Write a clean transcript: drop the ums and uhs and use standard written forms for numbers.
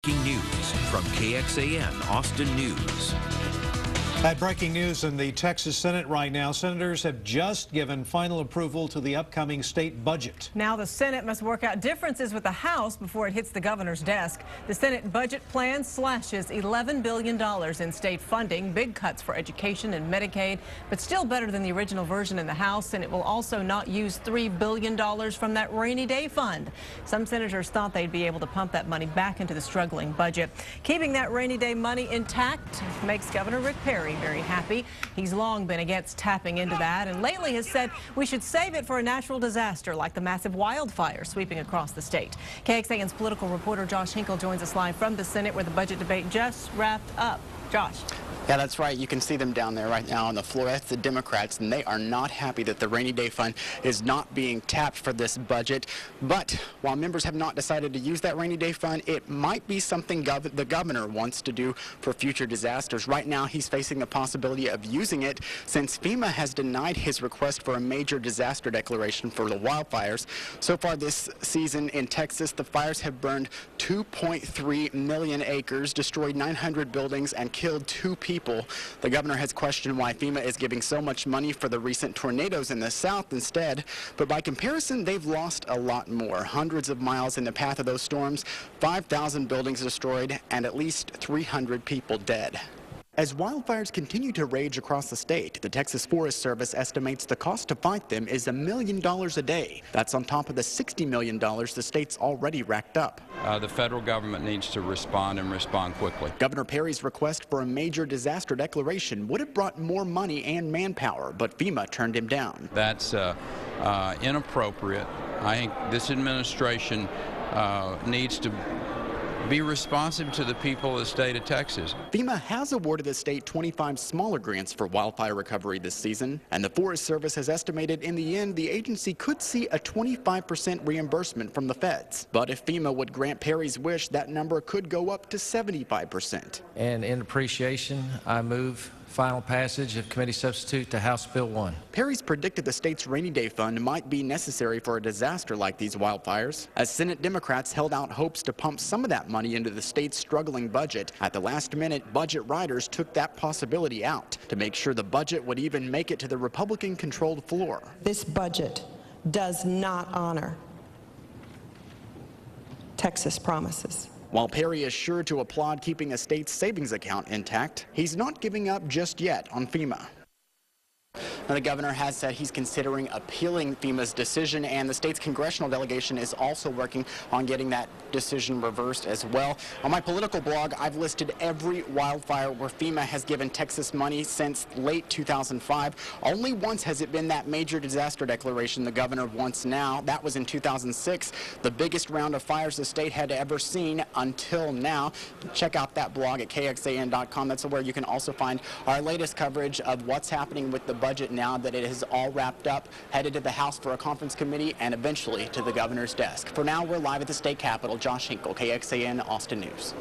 breaking news from KXAN Austin News. At breaking news in the Texas Senate right now, senators have just given final approval to the upcoming state budget. Now the Senate must work out differences with the House before it hits the governor's desk. The Senate budget plan slashes $11 billion in state funding, big cuts for education and Medicaid, but still better than the original version in the House. And it will also not use $3 billion from that rainy day fund. Some senators thought they'd be able to pump that money back into the struggling budget. Keeping that rainy day money intact makes Governor Rick Perry very happy. He's long been against tapping into that and lately has said we should save it for a natural disaster like the massive wildfires sweeping across the state. KXAN's political reporter Josh Hinkle joins us live from the Senate where the budget debate just wrapped up. Josh. Yeah, that's right. You can see them down there right now on the floor. That's the Democrats, and they are not happy that the rainy day fund is not being tapped for this budget. But while members have not decided to use that rainy day fund, it might be something the governor wants to do for future disasters. Right now, he's facing the possibility of using it since FEMA has denied his request for a major disaster declaration for the wildfires. So far this season in Texas, the fires have burned 2.3 million acres, destroyed 900 buildings, and killed 2 people. The governor has questioned why FEMA is giving so much money for the recent tornadoes in the south instead, but by comparison, they've lost a lot more. Hundreds of miles in the path of those storms, 5,000 buildings destroyed, and at least 300 people dead. As wildfires continue to rage across the state, the Texas Forest Service estimates the cost to fight them is $1 million a day. That's on top of the $60 million the state's already racked up. The federal government needs to respond and respond quickly. Governor Perry's request for a major disaster declaration would have brought more money and manpower, but FEMA turned him down. That's inappropriate. I think this administration needs to be responsive to the people of the state of Texas. FEMA has awarded the state 25 smaller grants for wildfire recovery this season, and the Forest Service has estimated in the end the agency could see a 25% reimbursement from the feds. But if FEMA would grant Perry's wish, that number could go up to 75%. And in appreciation, I move final passage of committee substitute to House Bill 1. Perry's predicted the state's rainy day fund might be necessary for a disaster like these wildfires. As Senate Democrats held out hopes to pump some of that money into the state's struggling budget, at the last minute, budget writers took that possibility out to make sure the budget would even make it to the Republican-controlled floor. This budget does not honor Texas promises. While Perry is sure to applaud keeping a state's savings account intact, he's not giving up just yet on FEMA. Now, the governor has said he's considering appealing FEMA's decision, and the state's congressional delegation is also working on getting that decision reversed as well. On my political blog, I've listed every wildfire where FEMA has given Texas money since late 2005. Only once has it been that major disaster declaration the governor wants now. That was in 2006, the biggest round of fires the state had ever seen until now. Check out that blog at KXAN.com. That's where you can also find our latest coverage of what's happening with the budget now that it is all wrapped up, headed to the House for a conference committee, and eventually to the governor's desk. For now, we're live at the state capitol. Josh Hinkle, KXAN Austin News.